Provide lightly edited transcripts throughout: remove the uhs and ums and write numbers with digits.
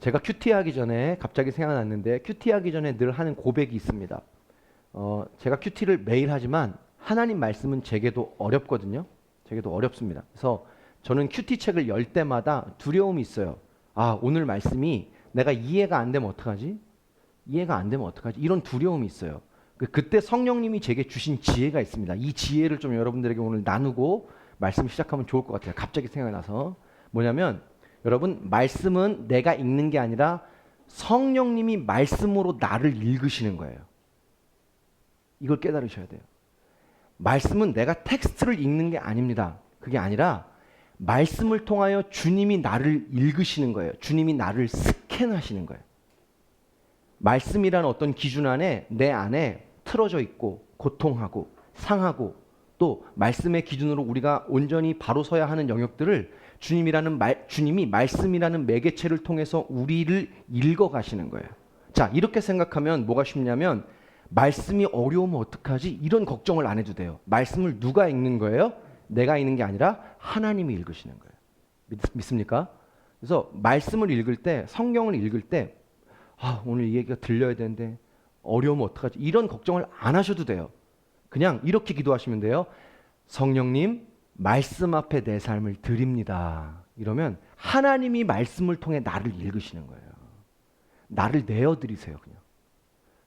제가 큐티 하기 전에 갑자기 생각났는데 큐티 하기 전에 늘 하는 고백이 있습니다. 제가 큐티를 매일 하지만 하나님 말씀은 제게도 어렵거든요. 제게도 어렵습니다. 그래서 저는 큐티 책을 열 때마다 두려움이 있어요. 아, 오늘 말씀이 내가 이해가 안 되면 어떡하지? 이해가 안 되면 어떡하지? 이런 두려움이 있어요. 그때 성령님이 제게 주신 지혜가 있습니다. 이 지혜를 좀 여러분들에게 오늘 나누고 말씀 시작하면 좋을 것 같아요. 갑자기 생각이 나서. 뭐냐면 여러분, 말씀은 내가 읽는 게 아니라 성령님이 말씀으로 나를 읽으시는 거예요. 이걸 깨달으셔야 돼요. 말씀은 내가 텍스트를 읽는 게 아닙니다. 그게 아니라 말씀을 통하여 주님이 나를 읽으시는 거예요. 주님이 나를 스캔하시는 거예요. 말씀이란 어떤 기준 안에 내 안에 틀어져 있고 고통하고 상하고 또 말씀의 기준으로 우리가 온전히 바로 서야 하는 영역들을 주님이 말씀이라는 매개체를 통해서 우리를 읽어 가시는 거예요. 자, 이렇게 생각하면 뭐가 쉽냐면 말씀이 어려우면 어떡하지? 이런 걱정을 안 해도 돼요. 말씀을 누가 읽는 거예요? 내가 읽는 게 아니라 하나님이 읽으시는 거예요. 믿습니까? 그래서 말씀을 읽을 때, 성경을 읽을 때 오늘 이 얘기가 들려야 되는데 어려우면 어떡하지? 이런 걱정을 안 하셔도 돼요. 그냥 이렇게 기도하시면 돼요. 성령님, 말씀 앞에 내 삶을 드립니다. 이러면 하나님이 말씀을 통해 나를 읽으시는 거예요. 나를 내어드리세요.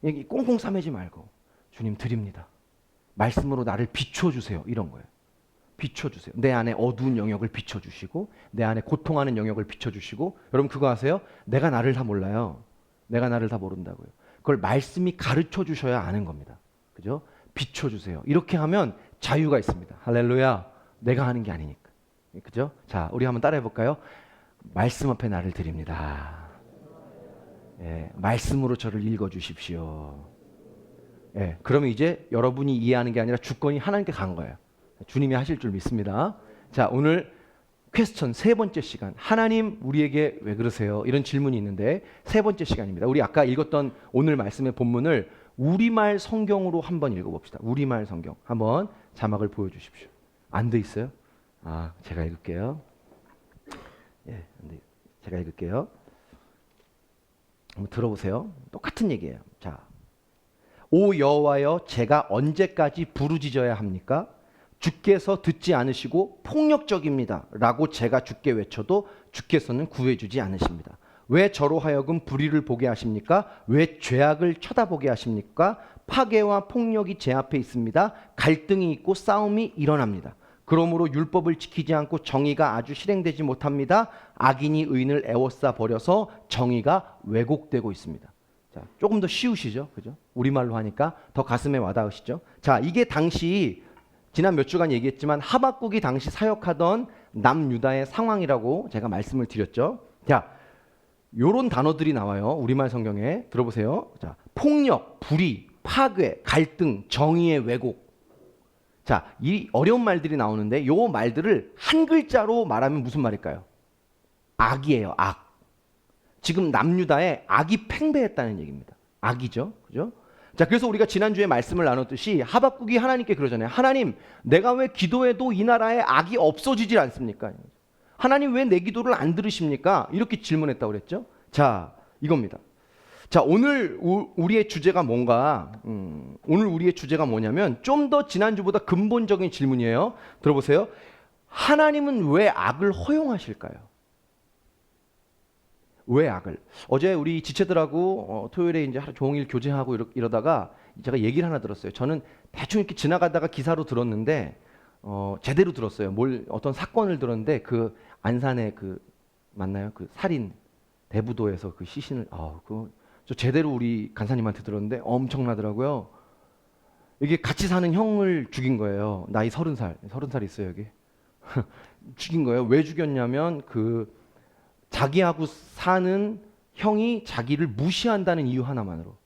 그냥 꽁꽁 싸매지 말고 주님 드립니다. 말씀으로 나를 비춰주세요. 이런 거예요. 비춰주세요. 내 안에 어두운 영역을 비춰주시고 내 안에 고통하는 영역을 비춰주시고. 여러분 그거 아세요? 내가 나를 다 몰라요. 내가 나를 다 모른다고요. 그걸 말씀이 가르쳐 주셔야 아는 겁니다. 그죠? 비춰주세요. 이렇게 하면 자유가 있습니다. 할렐루야. 내가 하는 게 아니니까. 그죠? 자, 우리 한번 따라해 볼까요? 말씀 앞에 나를 드립니다. 예, 말씀으로 저를 읽어 주십시오. 예, 그러면 이제 여러분이 이해하는 게 아니라 주권이 하나님께 간 거예요. 주님이 하실 줄 믿습니다. 자, 오늘 퀘스천 세 번째 시간. 하나님 우리에게 왜 그러세요? 이런 질문이 있는데 세 번째 시간입니다. 우리 아까 읽었던 오늘 말씀의 본문을 우리말 성경으로 한번 읽어봅시다. 우리말 성경. 한번 자막을 보여주십시오. 안 돼 있어요? 제가 읽을게요. 예, 제가 읽을게요. 한번 들어보세요. 똑같은 얘기예요. 자, 오 여호와여, 제가 언제까지 부르짖어야 합니까? 주께서 듣지 않으시고 폭력적입니다. 라고 제가 주께 외쳐도 주께서는 구해주지 않으십니다. 왜 저로 하여금 불의를 보게 하십니까? 왜 죄악을 쳐다보게 하십니까? 파괴와 폭력이 제 앞에 있습니다. 갈등이 있고 싸움이 일어납니다. 그러므로 율법을 지키지 않고 정의가 아주 실행되지 못합니다. 악인이 의인을 애워싸 버려서 정의가 왜곡되고 있습니다. 자, 조금 더 쉬우시죠? 그죠? 우리말로 하니까 더 가슴에 와닿으시죠? 자, 이게 당시 지난 몇 주간 얘기했지만 하박국이 당시 사역하던 남유다의 상황이라고 제가 말씀을 드렸죠. 자, 요런 단어들이 나와요. 우리말 성경에. 들어보세요. 자, 폭력, 불의, 파괴, 갈등, 정의의 왜곡. 자, 이 어려운 말들이 나오는데 요 말들을 한 글자로 말하면 무슨 말일까요? 악이에요. 악. 지금 남유다에 악이 팽배했다는 얘기입니다. 악이죠. 그죠? 자, 그래서 우리가 지난주에 말씀을 나눴듯이 하박국이 하나님께 그러잖아요. 하나님, 내가 왜 기도해도 이 나라에 악이 없어지질 않습니까? 하나님 왜 내 기도를 안 들으십니까? 이렇게 질문했다고 그랬죠. 자, 이겁니다. 자, 오늘 우리의 주제가 뭔가 오늘 우리의 주제가 뭐냐면 좀 더 지난주보다 근본적인 질문이에요. 들어보세요. 하나님은 왜 악을 허용하실까요? 왜 악을? 어제 우리 지체들하고 토요일에 이제 하루 종일 교제하고 이러다가 제가 얘기를 하나 들었어요. 저는 대충 이렇게 지나가다가 기사로 들었는데 제대로 들었어요. 어떤 사건을 들었는데 그 안산에 맞나요? 그 살인 대부도에서 그 시신을 저 제대로 우리 간사님한테 들었는데 엄청나더라고요. 이게 같이 사는 형을 죽인 거예요. 나이 30살 있어요, 여기. 죽인 거예요. 왜 죽였냐면 자기하고 사는 형이 자기를 무시한다는 이유 하나만으로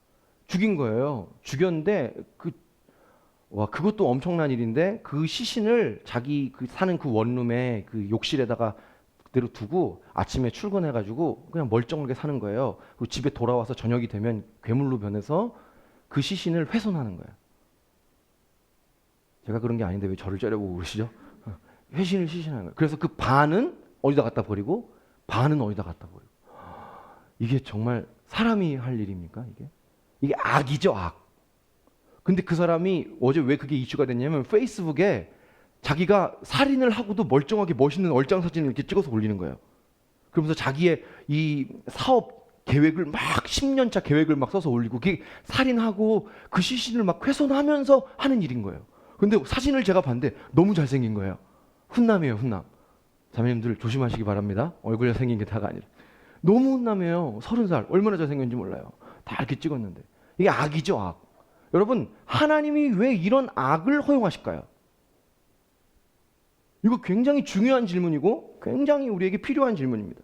죽인 거예요. 죽였는데 그것도 엄청난 일인데 그 시신을 자기 사는 그 원룸에 그 욕실에다가 그대로 두고 아침에 출근해가지고 그냥 멀쩡하게 사는 거예요. 그리고 집에 돌아와서 저녁이 되면 괴물로 변해서 그 시신을 훼손하는 거예요. 제가 그런 게 아닌데 왜 저를 째려보고 그러시죠? 시신하는 거예요. 그래서 그 반은 어디다 갖다 버리고 반은 어디다 갖다 버리고. 이게 정말 사람이 할 일입니까? 이게 악이죠, 악. 근데 그 사람이 어제 왜 그게 이슈가 됐냐면 페이스북에 자기가 살인을 하고도 멀쩡하게 멋있는 얼짱 사진을 이렇게 찍어서 올리는 거예요. 그러면서 자기의 이 사업 계획을 막 10년차 계획을 막 써서 올리고 그게 살인하고 그 시신을 막 훼손하면서 하는 일인 거예요. 근데 사진을 제가 봤는데 너무 잘생긴 거예요. 훈남이에요, 훈남. 자매님들 조심하시기 바랍니다. 얼굴에 생긴 게 다가 아니라. 너무 훈남이에요. 30살. 얼마나 잘생겼는지 몰라요. 다 이렇게 찍었는데. 이게 악이죠, 악. 여러분, 하나님이 왜 이런 악을 허용하실까요? 이거 굉장히 중요한 질문이고 굉장히 우리에게 필요한 질문입니다.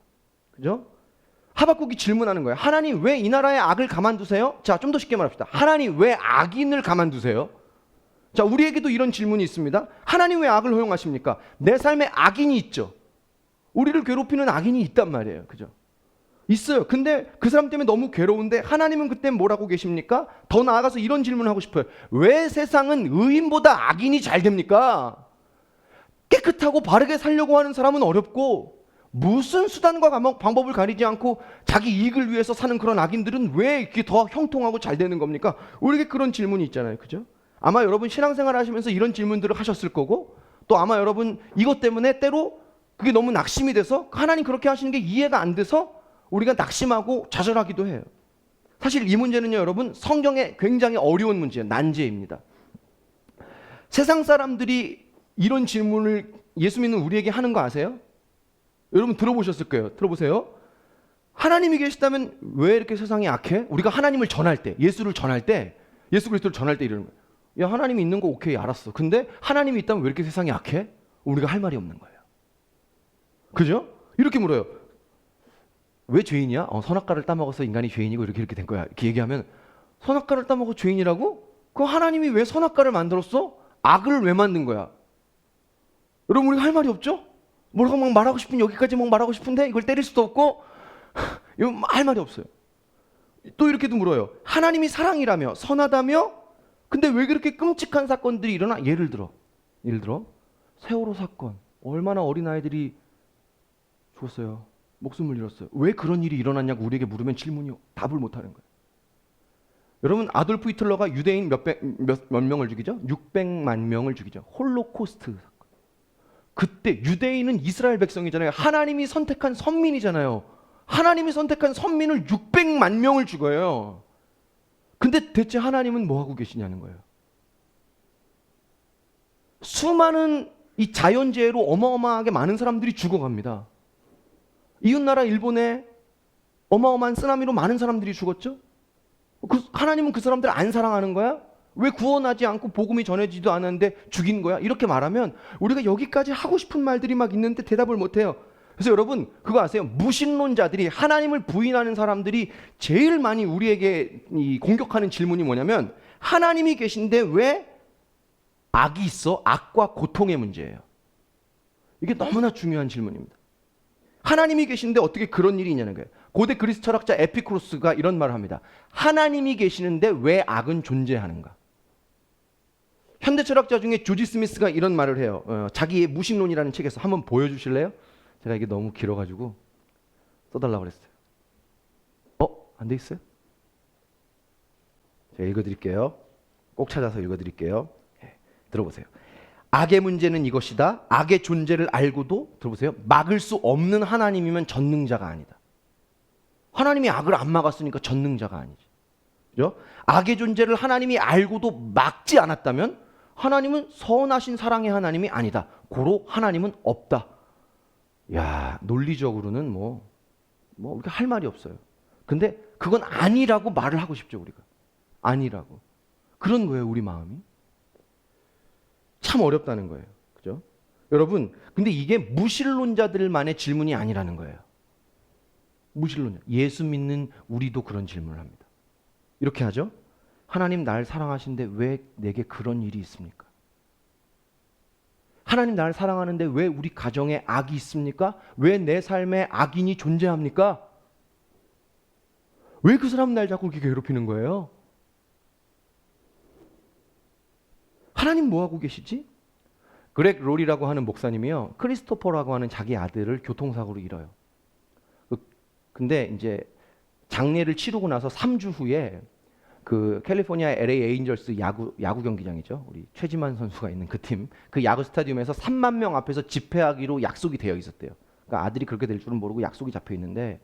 그죠? 하박국이 질문하는 거예요. 하나님 왜 이 나라의 악을 가만두세요? 자, 좀 더 쉽게 말합시다. 하나님 왜 악인을 가만두세요? 자, 우리에게도 이런 질문이 있습니다. 하나님 왜 악을 허용하십니까? 내 삶에 악인이 있죠. 우리를 괴롭히는 악인이 있단 말이에요. 그죠? 있어요. 근데 그 사람 때문에 너무 괴로운데 하나님은 그때 뭐라고 계십니까? 더 나아가서 이런 질문을 하고 싶어요. 왜 세상은 의인보다 악인이 잘 됩니까? 깨끗하고 바르게 살려고 하는 사람은 어렵고 무슨 수단과 방법을 가리지 않고 자기 이익을 위해서 사는 그런 악인들은 왜 이렇게 더 형통하고 잘 되는 겁니까? 우리에게 그런 질문이 있잖아요. 그죠? 아마 여러분 신앙생활 하시면서 이런 질문들을 하셨을 거고 또 아마 여러분 이것 때문에 때로 그게 너무 낙심이 돼서 하나님 그렇게 하시는 게 이해가 안 돼서 우리가 낙심하고 좌절하기도 해요. 사실 이 문제는요, 여러분 성경에 굉장히 어려운 문제예요. 난제입니다. 세상 사람들이 이런 질문을 예수 믿는 우리에게 하는 거 아세요? 여러분 들어보셨을 거예요. 들어보세요. 하나님이 계시다면 왜 이렇게 세상이 악해? 우리가 하나님을 전할 때, 예수를 전할 때, 예수 그리스도를 전할 때 이러는 거예요. 야, 하나님이 있는 거 오케이, 알았어. 근데 하나님이 있다면 왜 이렇게 세상이 악해? 우리가 할 말이 없는 거예요. 그죠? 이렇게 물어요. 왜 죄인이야? 선악과를 따먹어서 인간이 죄인이고 이렇게 된 거야. 이렇게 얘기하면 선악과를 따먹어 죄인이라고? 그럼 하나님이 왜 선악과를 만들었어? 악을 왜 만든 거야? 여러분 우리가 할 말이 없죠? 뭐라고 막 말하고 싶은 여기까지 막 말하고 싶은데 이걸 때릴 수도 없고 이거 할 말이 없어요. 또 이렇게도 물어요. 하나님이 사랑이라며 선하다며 근데 왜 그렇게 끔찍한 사건들이 일어나? 예를 들어 세월호 사건 얼마나 어린아이들이 죽었어요. 목숨을 잃었어요. 왜 그런 일이 일어났냐고 우리에게 물으면 질문이 답을 못하는 거예요. 여러분 아돌프 히틀러가 유대인 몇 명을 죽이죠? 600만 명을 죽이죠. 홀로코스트 사건. 그때 유대인은 이스라엘 백성이잖아요. 하나님이 선택한 선민이잖아요. 하나님이 선택한 선민을 600만 명을 죽여요. 근데 대체 하나님은 뭐 하고 계시냐는 거예요. 수많은 이 자연재해로 어마어마하게 많은 사람들이 죽어갑니다. 이웃나라 일본에 어마어마한 쓰나미로 많은 사람들이 죽었죠? 하나님은 그 사람들 안 사랑하는 거야? 왜 구원하지 않고 복음이 전해지지도 않았는데 죽인 거야? 이렇게 말하면 우리가 여기까지 하고 싶은 말들이 막 있는데 대답을 못해요. 그래서 여러분 그거 아세요? 무신론자들이 하나님을 부인하는 사람들이 제일 많이 우리에게 공격하는 질문이 뭐냐면 하나님이 계신데 왜 악이 있어? 악과 고통의 문제예요. 이게 너무나 중요한 질문입니다. 하나님이 계신데 어떻게 그런 일이 있냐는 거예요. 고대 그리스 철학자 에피쿠로스가 이런 말을 합니다. 하나님이 계시는데 왜 악은 존재하는가? 현대 철학자 중에 조지 스미스가 이런 말을 해요. 자기의 무신론이라는 책에서 한번 보여주실래요? 제가 이게 너무 길어가지고 써달라고 그랬어요. 안 돼 있어요? 제가 읽어드릴게요. 꼭 찾아서 읽어드릴게요. 들어보세요. 악의 문제는 이것이다. 악의 존재를 알고도 들어보세요. 막을 수 없는 하나님이면 전능자가 아니다. 하나님이 악을 안 막았으니까 전능자가 아니지. 그죠? 악의 존재를 하나님이 알고도 막지 않았다면 하나님은 선하신 사랑의 하나님이 아니다. 고로 하나님은 없다. 야, 논리적으로는 우리가 할 말이 없어요. 근데 그건 아니라고 말을 하고 싶죠, 우리가. 아니라고. 그런 거예요, 우리 마음이. 참 어렵다는 거예요. 그죠? 여러분, 근데 이게 무신론자들만의 질문이 아니라는 거예요. 무신론자. 예수 믿는 우리도 그런 질문을 합니다. 이렇게 하죠. 하나님 날 사랑하시는데 왜 내게 그런 일이 있습니까? 하나님 날 사랑하는데 왜 우리 가정에 악이 있습니까? 왜 내 삶에 악인이 존재합니까? 왜 그 사람 날 자꾸 이렇게 괴롭히는 거예요? 하나님 뭐 하고 계시지? 그렉 롤이라고 하는 목사님이요. 크리스토퍼라고 하는 자기 아들을 교통사고로 잃어요. 근데 이제 장례를 치르고 나서 3주 후에 그 캘리포니아 LA 에인절스 야구 경기장이죠. 우리 최지만 선수가 있는 그 팀, 그 야구 스타디움에서 3만 명 앞에서 집회하기로 약속이 되어 있었대요. 그러니까 아들이 그렇게 될 줄은 모르고 약속이 잡혀 있는데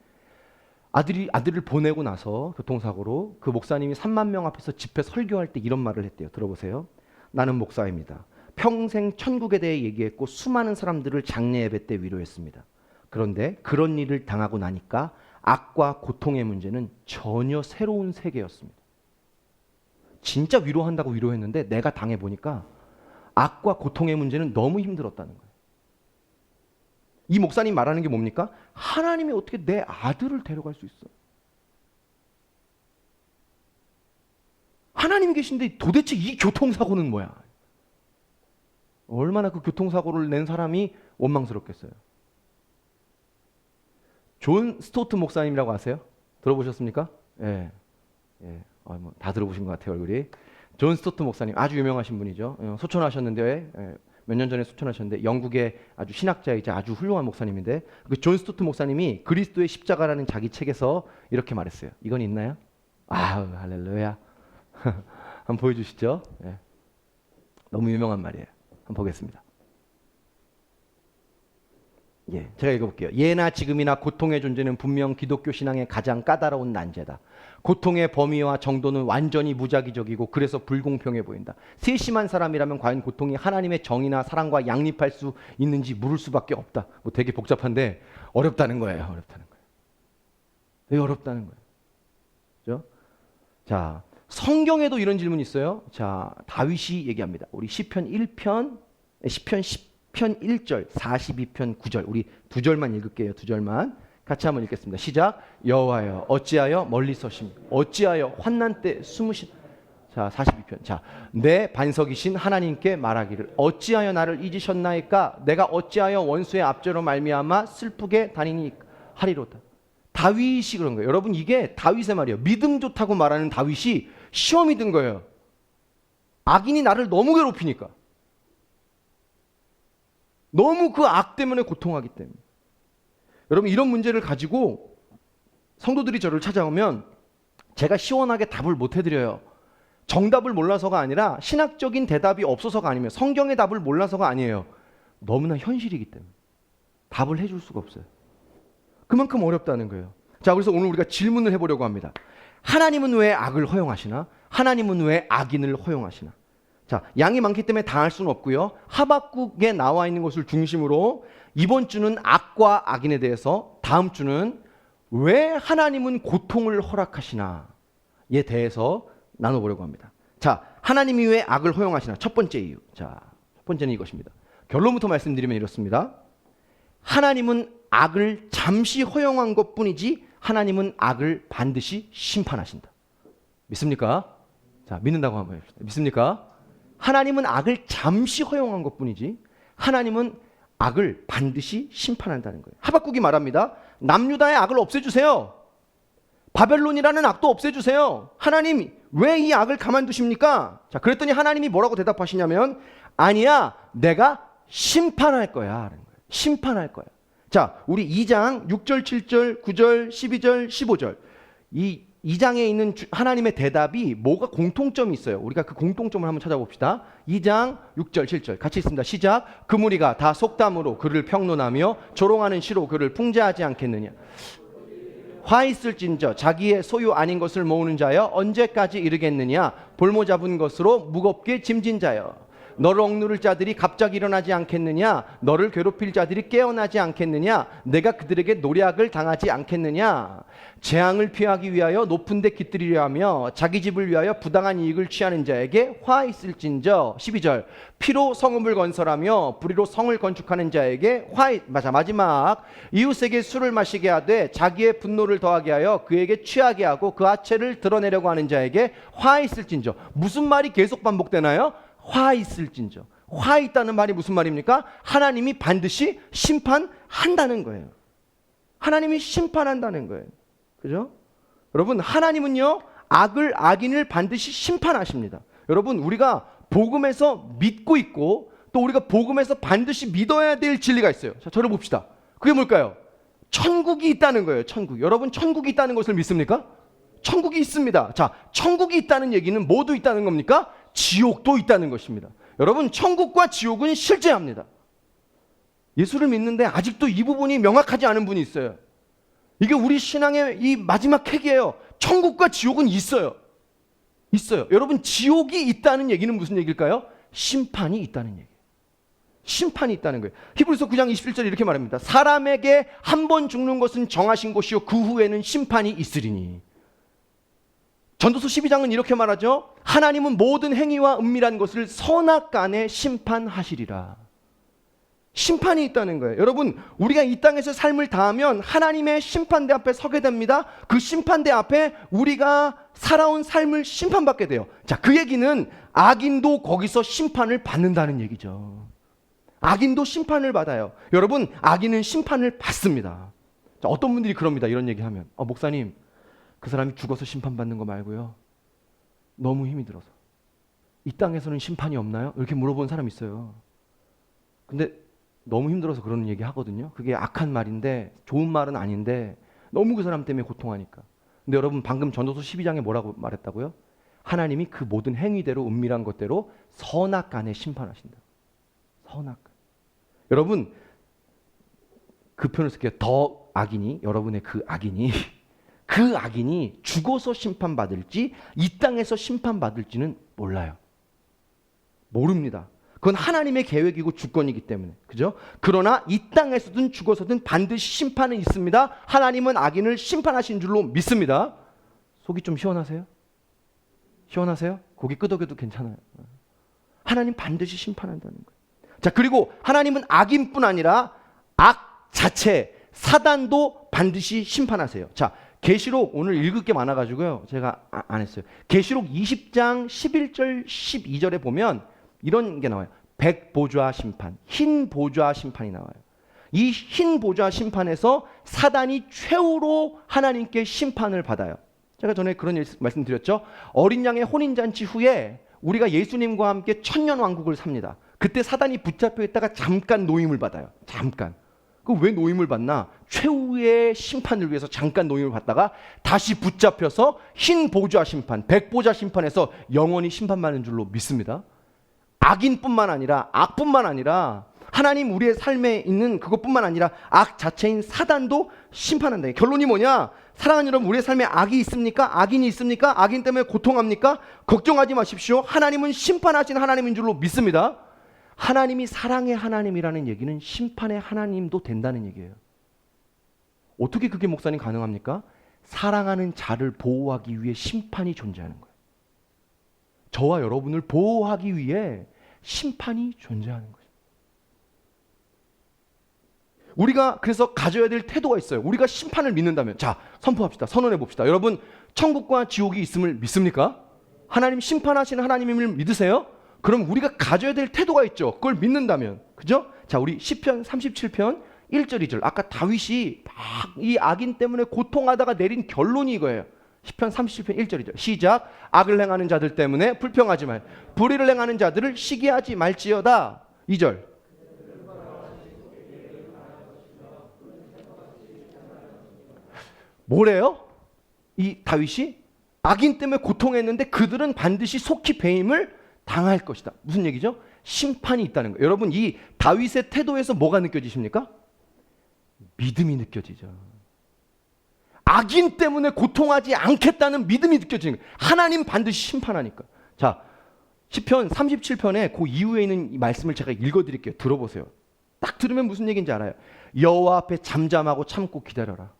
아들을 보내고 나서 교통사고로 그 목사님이 3만 명 앞에서 집회 설교할 때 이런 말을 했대요. 들어보세요. 나는 목사입니다. 평생 천국에 대해 얘기했고 수많은 사람들을 장례 예배 때 위로했습니다. 그런데 그런 일을 당하고 나니까 악과 고통의 문제는 전혀 새로운 세계였습니다. 진짜 위로한다고 위로했는데 내가 당해보니까 악과 고통의 문제는 너무 힘들었다는 거예요. 이 목사님 말하는 게 뭡니까? 하나님이 어떻게 내 아들을 데려갈 수 있어? 하나님이 계신데 도대체 이 교통사고는 뭐야? 얼마나 그 교통사고를 낸 사람이 원망스럽겠어요. 존 스토트 목사님이라고 아세요? 들어보셨습니까? 예. 다 들어보신 것 같아요, 얼굴이. 존 스토트 목사님, 아주 유명하신 분이죠. 소천하셨는데, 몇 년 전에 소천하셨는데, 영국의 아주 신학자이자 아주 훌륭한 목사님인데, 그 존 스토트 목사님이 그리스도의 십자가라는 자기 책에서 이렇게 말했어요. 이건 있나요? 아우, 할렐루야. 한번 보여주시죠. 예. 너무 유명한 말이에요. 한번 보겠습니다. 예, 제가 읽어볼게요. 예나 지금이나 고통의 존재는 분명 기독교 신앙의 가장 까다로운 난제다. 고통의 범위와 정도는 완전히 무작위적이고 그래서 불공평해 보인다. 세심한 사람이라면 과연 고통이 하나님의 정의나 사랑과 양립할 수 있는지 물을 수밖에 없다. 뭐 되게 복잡한데 어렵다는 거예요. 어렵다는 거예요. 되게 어렵다는 거예요. 그죠? 자, 성경에도 이런 질문이 있어요. 자, 다윗이 얘기합니다. 우리 시편 1편 1절, 42편 9절. 우리 두 절만 읽을게요. 두 절만. 같이 한번 읽겠습니다. 시작. 여호와여 어찌하여 멀리 서십니까? 어찌하여 환난 때 숨으신. 자, 42편. 자, 내 반석이신 하나님께 말하기를 어찌하여 나를 잊으셨나이까? 내가 어찌하여 원수의 압제로 말미암아 슬프게 다니니 하리로다. 다윗이 그런 거예요. 여러분, 이게 다윗의 말이에요. 믿음 좋다고 말하는 다윗이 시험이 든 거예요. 악인이 나를 너무 괴롭히니까. 너무 그 악 때문에 고통하기 때문에. 여러분, 이런 문제를 가지고 성도들이 저를 찾아오면 제가 시원하게 답을 못 해드려요. 정답을 몰라서가 아니라 신학적인 대답이 없어서가 아니면 성경의 답을 몰라서가 아니에요. 너무나 현실이기 때문에 답을 해줄 수가 없어요. 그만큼 어렵다는 거예요. 자, 그래서 오늘 우리가 질문을 해보려고 합니다. 하나님은 왜 악을 허용하시나? 하나님은 왜 악인을 허용하시나? 자, 양이 많기 때문에 다 할 수는 없고요. 하박국에 나와 있는 것을 중심으로 이번 주는 악과 악인에 대해서, 다음 주는 왜 하나님은 고통을 허락하시나에 대해서 나눠보려고 합니다. 자, 하나님이 왜 악을 허용하시나? 첫 번째 이유. 자, 첫 번째는 이것입니다. 결론부터 말씀드리면 이렇습니다. 하나님은 악을 잠시 허용한 것뿐이지 하나님은 악을 반드시 심판하신다. 믿습니까? 자, 믿는다고 한번 해봅시다. 믿습니까? 하나님은 악을 잠시 허용한 것뿐이지 하나님은 악을 반드시 심판한다는 거예요. 하박국이 말합니다. 남유다의 악을 없애주세요. 바벨론이라는 악도 없애주세요. 하나님 왜 이 악을 가만두십니까? 자, 그랬더니 하나님이 뭐라고 대답하시냐면 아니야, 내가 심판할 거야 라는 거예요. 심판할 거야. 자, 우리 2장 6절, 7절, 9절, 12절, 15절 이 2장에 있는 하나님의 대답이 뭐가 공통점이 있어요. 우리가 그 공통점을 한번 찾아봅시다. 2장 6절 7절 같이 있습니다. 시작. 그 무리가 다 속담으로 그를 평론하며 조롱하는 시로 그를 풍자하지 않겠느냐. 화 있을진저 자기의 소유 아닌 것을 모으는 자여 언제까지 이르겠느냐. 볼모 잡은 것으로 무겁게 짐진 자여 너를 억누를 자들이 갑자기 일어나지 않겠느냐. 너를 괴롭힐 자들이 깨어나지 않겠느냐. 내가 그들에게 노략을 당하지 않겠느냐. 재앙을 피하기 위하여 높은 데 깃들이려 하며 자기 집을 위하여 부당한 이익을 취하는 자에게 화 있을진저. 12절 피로 성읍을 건설하며 불의로 성을 건축하는 자에게 마지막 이웃에게 술을 마시게 하되 자기의 분노를 더하게 하여 그에게 취하게 하고 그 하체를 드러내려고 하는 자에게 화 있을진저. 무슨 말이 계속 반복되나요? 화 있을진저. 화 있다는 말이 무슨 말입니까? 하나님이 반드시 심판한다는 거예요. 하나님이 심판한다는 거예요. 그죠? 여러분, 하나님은요 악인을 반드시 심판하십니다. 여러분, 우리가 복음에서 믿고 있고 또 우리가 복음에서 반드시 믿어야 될 진리가 있어요. 자, 저를 봅시다. 그게 뭘까요? 천국이 있다는 거예요. 천국. 여러분 천국이 있다는 것을 믿습니까? 천국이 있습니다. 자, 천국이 있다는 얘기는 뭐도 있다는 겁니까? 지옥도 있다는 것입니다. 여러분 천국과 지옥은 실제합니다. 예수를 믿는데 아직도 이 부분이 명확하지 않은 분이 있어요. 이게 우리 신앙의 이 마지막 핵이에요. 천국과 지옥은 있어요. 있어요. 여러분 지옥이 있다는 얘기는 무슨 얘기일까요? 심판이 있다는 얘기예요. 심판이 있다는 거예요. 히브리서 9장 27절 이렇게 말합니다. 사람에게 한 번 죽는 것은 정하신 것이요 그 후에는 심판이 있으리니. 전도서 12장은 이렇게 말하죠. 하나님은 모든 행위와 은밀한 것을 선악간에 심판하시리라. 심판이 있다는 거예요. 여러분 우리가 이 땅에서 삶을 다하면 하나님의 심판대 앞에 서게 됩니다. 그 심판대 앞에 우리가 살아온 삶을 심판받게 돼요. 자, 그 얘기는 악인도 거기서 심판을 받는다는 얘기죠. 악인도 심판을 받아요. 여러분 악인은 심판을 받습니다. 자, 어떤 분들이 그럽니다. 이런 얘기하면 목사님 그 사람이 죽어서 심판받는 거 말고요 너무 힘이 들어서 이 땅에서는 심판이 없나요? 이렇게 물어보는 사람이 있어요. 근데 너무 힘들어서 그런 얘기 하거든요. 그게 악한 말인데 좋은 말은 아닌데 너무 그 사람 때문에 고통하니까. 근데 여러분 방금 전도서 12장에 뭐라고 말했다고요? 하나님이 그 모든 행위대로 은밀한 것대로 선악간에 심판하신다. 선악간. 여러분 그 표현을 쓸게요. 더 악인이 여러분의 그 악인이 그 악인이 죽어서 심판받을지 이 땅에서 심판받을지는 몰라요. 모릅니다. 그건 하나님의 계획이고 주권이기 때문에. 그죠? 그러나 이 땅에서든 죽어서든 반드시 심판은 있습니다. 하나님은 악인을 심판하신 줄로 믿습니다. 속이 좀 시원하세요? 시원하세요? 고기 끄덕여도 괜찮아요. 하나님 반드시 심판한다는 거예요. 자, 그리고 하나님은 악인뿐 아니라 악 자체, 사단도 반드시 심판하세요. 자, 계시록 오늘 읽을 게 많아가지고요. 제가 안 했어요. 계시록 20장 11절 12절에 보면 이런 게 나와요. 백보좌 심판, 흰 보좌 심판이 나와요. 이 흰 보좌 심판에서 사단이 최후로 하나님께 심판을 받아요. 제가 전에 그런 말씀드렸죠. 어린 양의 혼인잔치 후에 우리가 예수님과 함께 천년왕국을 삽니다. 그때 사단이 붙잡혀 있다가 잠깐 노임을 받아요. 잠깐. 그 왜 노임을 받나? 최후의 심판을 위해서 잠깐 노임을 받다가 다시 붙잡혀서 흰 보좌 심판, 백보좌 심판에서 영원히 심판받는 줄로 믿습니다. 악인뿐만 아니라 악뿐만 아니라 하나님 우리의 삶에 있는 그것뿐만 아니라 악 자체인 사단도 심판한다. 결론이 뭐냐? 사랑하는 여러분, 우리의 삶에 악이 있습니까? 악인이 있습니까? 악인 때문에 고통합니까? 걱정하지 마십시오. 하나님은 심판하신 하나님인 줄로 믿습니다. 하나님이 사랑의 하나님이라는 얘기는 심판의 하나님도 된다는 얘기예요. 어떻게 그게 목사님 가능합니까? 사랑하는 자를 보호하기 위해 심판이 존재하는 거예요. 저와 여러분을 보호하기 위해 심판이 존재하는 거예요. 우리가 그래서 가져야 될 태도가 있어요. 우리가 심판을 믿는다면, 자, 선포합시다. 선언해 봅시다. 여러분, 천국과 지옥이 있음을 믿습니까? 하나님 심판하시는 하나님임을 믿으세요? 그럼 우리가 가져야 될 태도가 있죠. 그걸 믿는다면. 그죠? 자, 우리 시편 37편 1절 2절. 아까 다윗이 막 이 악인 때문에 고통하다가 내린 결론이 이거예요. 시편 37편 1절 2절. 시작. 악을 행하는 자들 때문에 불평하지 말. 불의를 행하는 자들을 시기하지 말지어다. 2절. 뭐래요? 이 다윗이 악인 때문에 고통했는데 그들은 반드시 속히 배임을 당할 것이다. 무슨 얘기죠? 심판이 있다는 거예요. 여러분, 이 다윗의 태도에서 뭐가 느껴지십니까? 믿음이 느껴지죠. 악인 때문에 고통하지 않겠다는 믿음이 느껴지는 거예요. 하나님 반드시 심판하니까. 자, 시편 37편에 그 이후에 있는 이 말씀을 제가 읽어드릴게요. 들어보세요. 딱 들으면 무슨 얘기인지 알아요. 여호와 앞에 잠잠하고 참고 기다려라.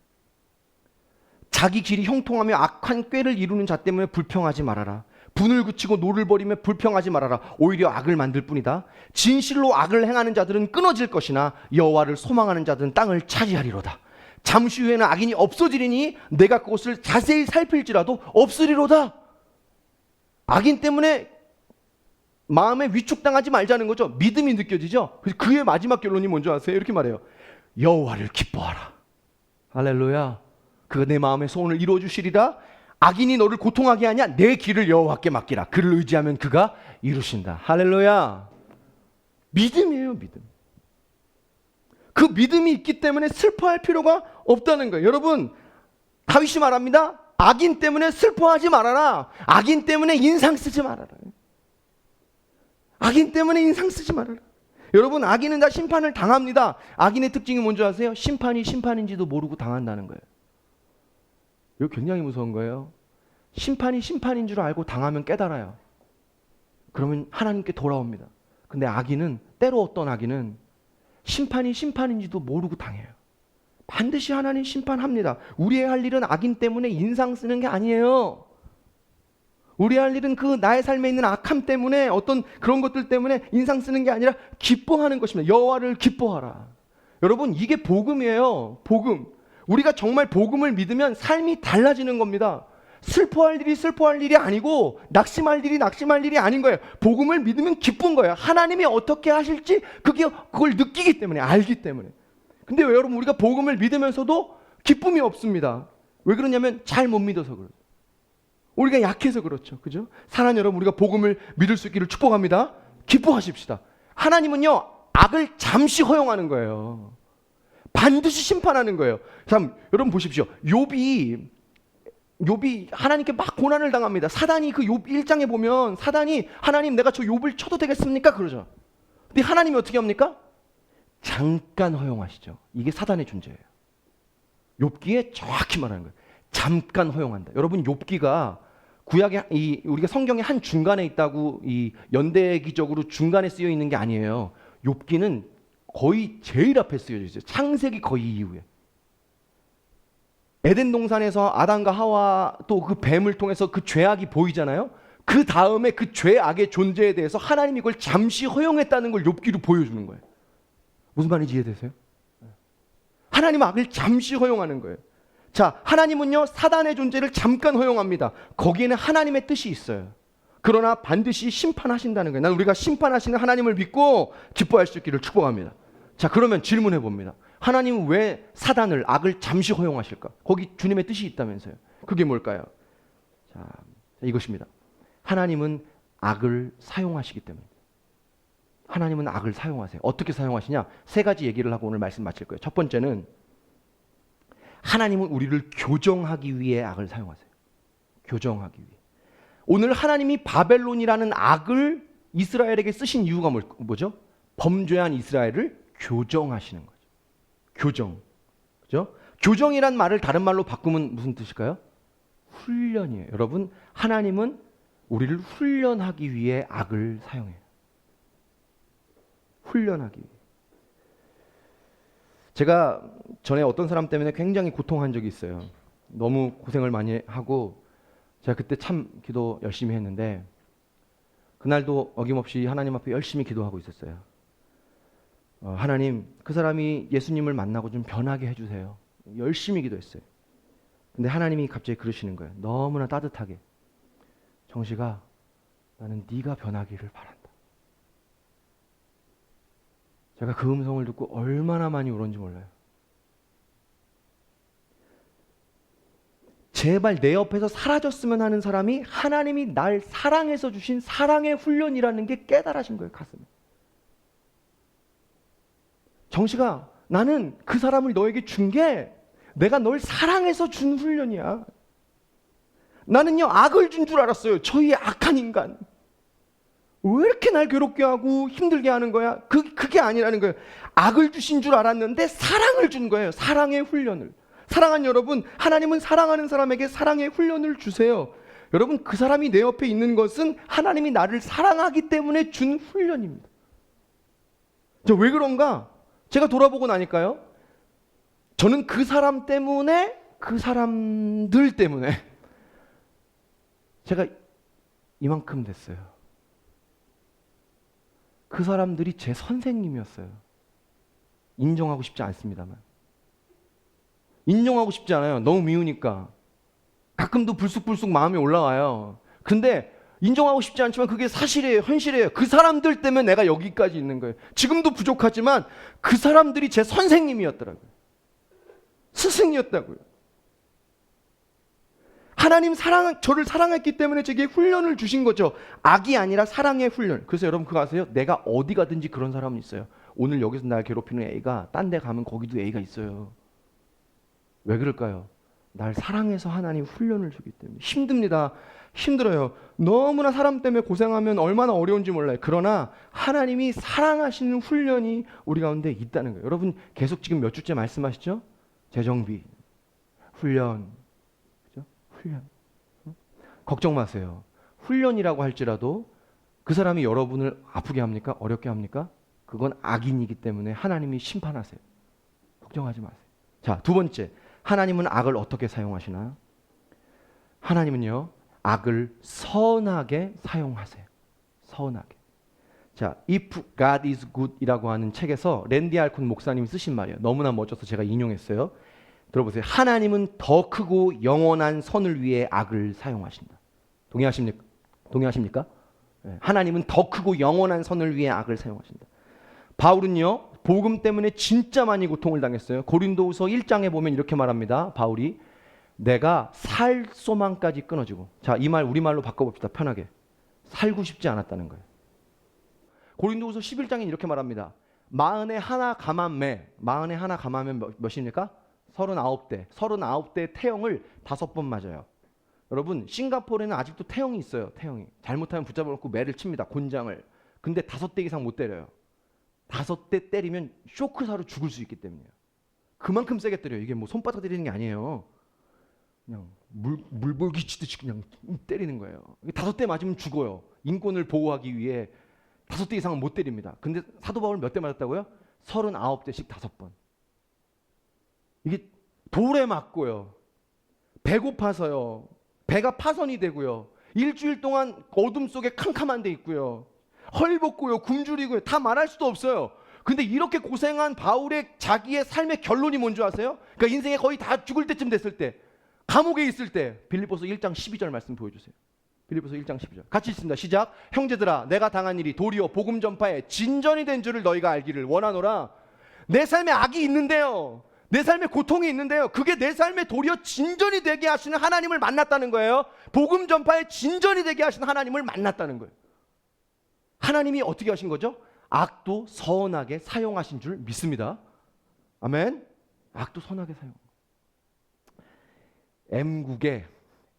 자기 길이 형통하며 악한 꾀를 이루는 자 때문에 불평하지 말아라. 분을 그치고 노를 버리며 불평하지 말아라. 오히려 악을 만들 뿐이다. 진실로 악을 행하는 자들은 끊어질 것이나 여호와를 소망하는 자들은 땅을 차지하리로다. 잠시 후에는 악인이 없어지리니 내가 그것을 자세히 살필지라도 없으리로다. 악인 때문에 마음에 위축당하지 말자는 거죠. 믿음이 느껴지죠. 그의 마지막 결론이 뭔지 아세요? 이렇게 말해요. 여호와를 기뻐하라. 할렐루야. 그가 내 마음의 소원을 이루어 주시리라. 악인이 너를 고통하게 하냐? 내 길을 여호와께 맡기라. 그를 의지하면 그가 이루신다. 할렐루야. 믿음이에요, 믿음. 그 믿음이 있기 때문에 슬퍼할 필요가 없다는 거예요. 여러분, 다윗이 말합니다. 악인 때문에 슬퍼하지 말아라. 악인 때문에 인상 쓰지 말아라. 악인 때문에 인상 쓰지 말아라. 여러분, 악인은 다 심판을 당합니다. 악인의 특징이 뭔지 아세요? 심판이 심판인지도 모르고 당한다는 거예요. 이거 굉장히 무서운 거예요. 심판이 심판인 줄 알고 당하면 깨달아요. 그러면 하나님께 돌아옵니다. 근데 악인은, 때로 어떤 악인은 심판이 심판인지도 모르고 당해요. 반드시 하나님 심판합니다. 우리의 할 일은 악인 때문에 인상 쓰는 게 아니에요. 우리 할 일은 그 나의 삶에 있는 악함 때문에, 어떤 그런 것들 때문에 인상 쓰는 게 아니라 기뻐하는 것입니다. 여호와를 기뻐하라. 여러분, 이게 복음이에요. 복음. 우리가 정말 복음을 믿으면 삶이 달라지는 겁니다. 슬퍼할 일이 슬퍼할 일이 아니고 낙심할 일이 낙심할 일이 아닌 거예요. 복음을 믿으면 기쁜 거예요. 하나님이 어떻게 하실지 그걸 느끼기 때문에, 알기 때문에. 근데 왜 여러분, 우리가 복음을 믿으면서도 기쁨이 없습니다. 왜 그러냐면 잘 못 믿어서 그렇죠. 우리가 약해서 그렇죠. 그죠? 사랑하는 여러분, 우리가 복음을 믿을 수 있기를 축복합니다. 기뻐하십시다. 하나님은요, 악을 잠시 허용하는 거예요. 반드시 심판하는 거예요. 참, 여러분 보십시오. 욥이 하나님께 막 고난을 당합니다. 사단이 그 욥 1장에 보면 사단이, 하나님 내가 저 욥을 쳐도 되겠습니까? 그러죠. 근데 하나님이 어떻게 합니까? 잠깐 허용하시죠. 이게 사단의 존재예요. 욥기에 정확히 말하는 거예요. 잠깐 허용한다. 여러분, 욥기가 구약의 우리가 성경의 한 중간에 있다고 이 연대기적으로 중간에 쓰여 있는 게 아니에요. 욥기는 거의 제일 앞에 쓰여져 있어요. 창세기 거의 이후에. 에덴 동산에서 아담과 하와 또 그 뱀을 통해서 그 죄악이 보이잖아요. 그 다음에 그 죄악의 존재에 대해서 하나님이 그걸 잠시 허용했다는 걸 욥기로 보여주는 거예요. 무슨 말인지 이해되세요? 하나님은 악을 잠시 허용하는 거예요. 자, 하나님은요, 사단의 존재를 잠깐 허용합니다. 거기에는 하나님의 뜻이 있어요. 그러나 반드시 심판하신다는 거예요. 난 우리가 심판하시는 하나님을 믿고 기뻐할 수 있기를 축복합니다. 자, 그러면 질문해 봅니다. 하나님은 왜 사단을, 악을 잠시 허용하실까? 거기 주님의 뜻이 있다면서요. 그게 뭘까요? 자, 이것입니다. 하나님은 악을 사용하시기 때문입니다. 하나님은 악을 사용하세요. 어떻게 사용하시냐? 세 가지 얘기를 하고 오늘 말씀 마칠 거예요. 첫 번째는 하나님은 우리를 교정하기 위해 악을 사용하세요. 교정하기 위해. 오늘 하나님이 바벨론이라는 악을 이스라엘에게 쓰신 이유가 뭐죠? 범죄한 이스라엘을 교정하시는 거죠. 교정. 그죠? 교정이란 말을 다른 말로 바꾸면 무슨 뜻일까요? 훈련이에요. 여러분, 하나님은 우리를 훈련하기 위해 악을 사용해요. 훈련하기 위해. 제가 전에 어떤 사람 때문에 굉장히 고통한 적이 있어요. 너무 고생을 많이 하고 제가 그때 참 기도 열심히 했는데 그날도 어김없이 하나님 앞에 열심히 기도하고 있었어요. 하나님, 그 사람이 예수님을 만나고 좀 변하게 해주세요. 열심히 기도했어요. 근데 하나님이 갑자기 그러시는 거예요. 너무나 따뜻하게. 정식아, 나는 네가 변하기를 바란다. 제가 그 음성을 듣고 얼마나 많이 울었는지 몰라요. 제발 내 옆에서 사라졌으면 하는 사람이 하나님이 날 사랑해서 주신 사랑의 훈련이라는 게 깨달아진 거예요, 가슴에. 정식아, 나는 그 사람을 너에게 준 게 내가 널 사랑해서 준 훈련이야. 나는요, 악을 준 줄 알았어요. 저희 악한 인간. 왜 이렇게 날 괴롭게 하고 힘들게 하는 거야? 그게 아니라는 거예요. 악을 주신 줄 알았는데 사랑을 준 거예요. 사랑의 훈련을. 사랑하는 여러분, 하나님은 사랑하는 사람에게 사랑의 훈련을 주세요. 여러분, 그 사람이 내 옆에 있는 것은 하나님이 나를 사랑하기 때문에 준 훈련입니다. 저 왜 그런가? 제가 돌아보고 나니까요. 저는 그 사람 때문에, 그 사람들 때문에 제가 이만큼 됐어요. 그 사람들이 제 선생님이었어요. 인정하고 싶지 않습니다만. 인정하고 싶지 않아요. 너무 미우니까. 가끔도 불쑥불쑥 마음이 올라와요. 근데 인정하고 싶지 않지만 그게 사실이에요. 현실이에요. 그 사람들 때문에 내가 여기까지 있는 거예요. 지금도 부족하지만 그 사람들이 제 선생님이었더라고요. 스승이었다고요. 하나님 저를 사랑했기 때문에 제게 훈련을 주신 거죠. 악이 아니라 사랑의 훈련. 그래서 여러분 그거 아세요? 내가 어디 가든지 그런 사람은 있어요. 오늘 여기서 날 괴롭히는 A가 딴 데 가면 거기도 A가 있어요. 왜 그럴까요? 날 사랑해서 하나님 훈련을 주기 때문에. 힘듭니다. 힘들어요. 너무나 사람 때문에 고생하면 얼마나 어려운지 몰라요. 그러나 하나님이 사랑하시는 훈련이 우리 가운데 있다는 거예요. 여러분 계속 지금 몇 주째 말씀하시죠? 재정비, 훈련, 그죠? 훈련. 걱정 마세요. 훈련이라고 할지라도 그 사람이 여러분을 아프게 합니까? 어렵게 합니까? 그건 악인이기 때문에 하나님이 심판하세요. 걱정하지 마세요. 자, 두 번째. 하나님은 악을 어떻게 사용하시나요? 하나님은요, 악을 선하게 사용하세요. 선하게. 자, If God is good 이라고 하는 책에서 랜디 알콘 목사님이 쓰신 말이에요. 너무나 멋져서 제가 인용했어요. 들어보세요. 하나님은 더 크고 영원한 선을 위해 악을 사용하신다. 동의하십니까? 동의하십니까? 네. 하나님은 더 크고 영원한 선을 위해 악을 사용하신다. 바울은요, 복음 때문에 진짜 많이 고통을 당했어요. 고린도후서 1장에 보면 이렇게 말합니다. 바울이 내가 살 소망까지 끊어지고, 자, 이 말 우리말로 바꿔봅시다. 편하게. 살고 싶지 않았다는 거예요. 고린도후서 11장에 이렇게 말합니다. 마흔에 하나 감하면 몇입니까? 39대. 39대 태형을 5번 맞아요. 여러분 싱가포르에는 아직도 태형이 있어요. 태형이. 잘못하면 붙잡아놓고 매를 칩니다. 곤장을. 근데 5대 이상 못 때려요. 5대 때리면 쇼크사로 죽을 수 있기 때문이에요. 그만큼 세게 때려요. 이게 뭐 손바닥 때리는 게 아니에요. 그냥 물볼기 치듯이 그냥 때리는 거예요. 5대 맞으면 죽어요. 인권을 보호하기 위해 5대 이상은 못 때립니다. 근데 사도 바울 몇 대 맞았다고요? 39대씩 5번. 이게 돌에 맞고요. 배고파서요. 배가 파선이 되고요. 일주일 동안 어둠 속에 캄캄한 데 있고요. 헐벗고요. 굶주리고요. 다 말할 수도 없어요. 근데 이렇게 고생한 바울의 자기의 삶의 결론이 뭔지 아세요? 그러니까 인생에 거의 다 죽을 때쯤 됐을 때, 감옥에 있을 때, 빌립보서 1장 12절 말씀 보여주세요. 빌립보서 1장 12절. 같이 읽습니다. 시작. 형제들아, 내가 당한 일이 도리어 복음 전파에 진전이 된 줄을 너희가 알기를 원하노라. 내 삶에 악이 있는데요. 내 삶에 고통이 있는데요. 그게 내 삶에 도리어 진전이 되게 하시는 하나님을 만났다는 거예요. 복음 전파에 진전이 되게 하시는 하나님을 만났다는 거예요. 하나님이 어떻게 하신 거죠? 악도 선하게 사용하신 줄 믿습니다. 아멘. 악도 선하게 사용.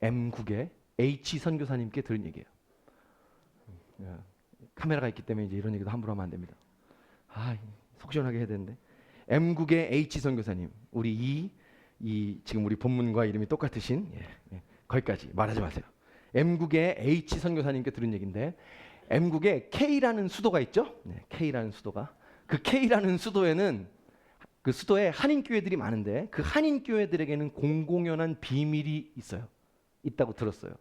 M국의 H 선교사님께 들은 얘기예요. 카메라가 있기 때문에 이제 이런 얘기도 함부로 하면 안 됩니다. 속 시원하게 해야 되는데. M국의 H 선교사님, 우리 지금 우리 본문과 이름이 똑같으신 거기까지 말하지 마세요. M국의 H 선교사님께 들은 얘기인데, M국에 K라는 수도가 있죠. K라는 수도가. 그 K라는 수도에는 그 수도에 한인 교회들이 많은데 그 한인 교회들에게는 공공연한 비밀이 있다고 들었어요.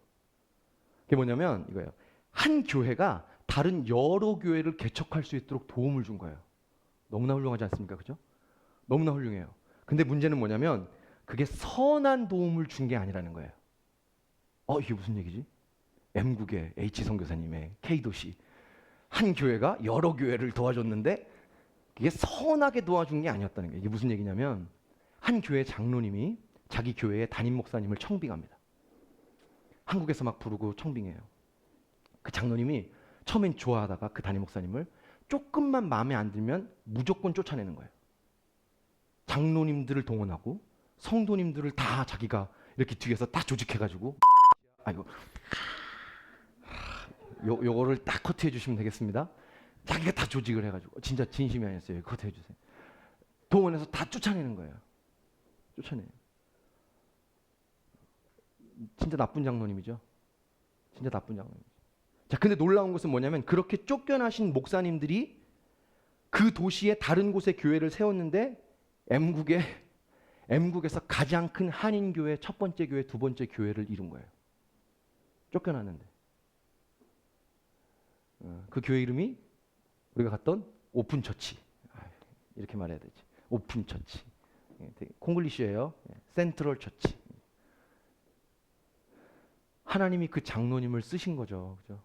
그게 뭐냐면 이거예요. 한 교회가 다른 여러 교회를 개척할 수 있도록 도움을 준 거예요. 너무나 훌륭하지 않습니까? 그죠? 너무나 훌륭해요. 근데 문제는 뭐냐면 그게 선한 도움을 준 게 아니라는 거예요. 이게 무슨 얘기지? M국의 H 선교사님의 K도시 한 교회가 여러 교회를 도와줬는데 그게 선하게 도와준 게 아니었다는 거예요. 이게 무슨 얘기냐면 한 교회 장로님이 자기 교회의 담임 목사님을 청빙합니다. 한국에서 막 부르고 청빙해요. 그 장로님이 처음엔 좋아하다가 그 담임 목사님을 조금만 마음에 안 들면 무조건 쫓아내는 거예요. 장로님들을 동원하고 성도님들을 다 자기가 이렇게 뒤에서 다 조직해가지고 요거를 딱 커트해 주시면 되겠습니다. 자기가 다 조직을 해가지고 진짜 진심이 아니었어요. 커트해 주세요. 동원해서 다 쫓아내는 거예요. 쫓아내요. 진짜 나쁜 장로님이죠. 진짜 나쁜 장로님이죠. 자, 근데 놀라운 것은 뭐냐면 그렇게 쫓겨나신 목사님들이 그 도시의 다른 곳에 교회를 세웠는데 M국에서 가장 큰 한인교회 첫 번째 교회, 두 번째 교회를 이룬 거예요. 쫓겨났는데. 그 교회 이름이 우리가 갔던 오픈처치. 이렇게 말해야 되지. 오픈처치. 콩글리시예요. 센트럴 처치. 하나님이 그 장로님을 쓰신 거죠. 그죠?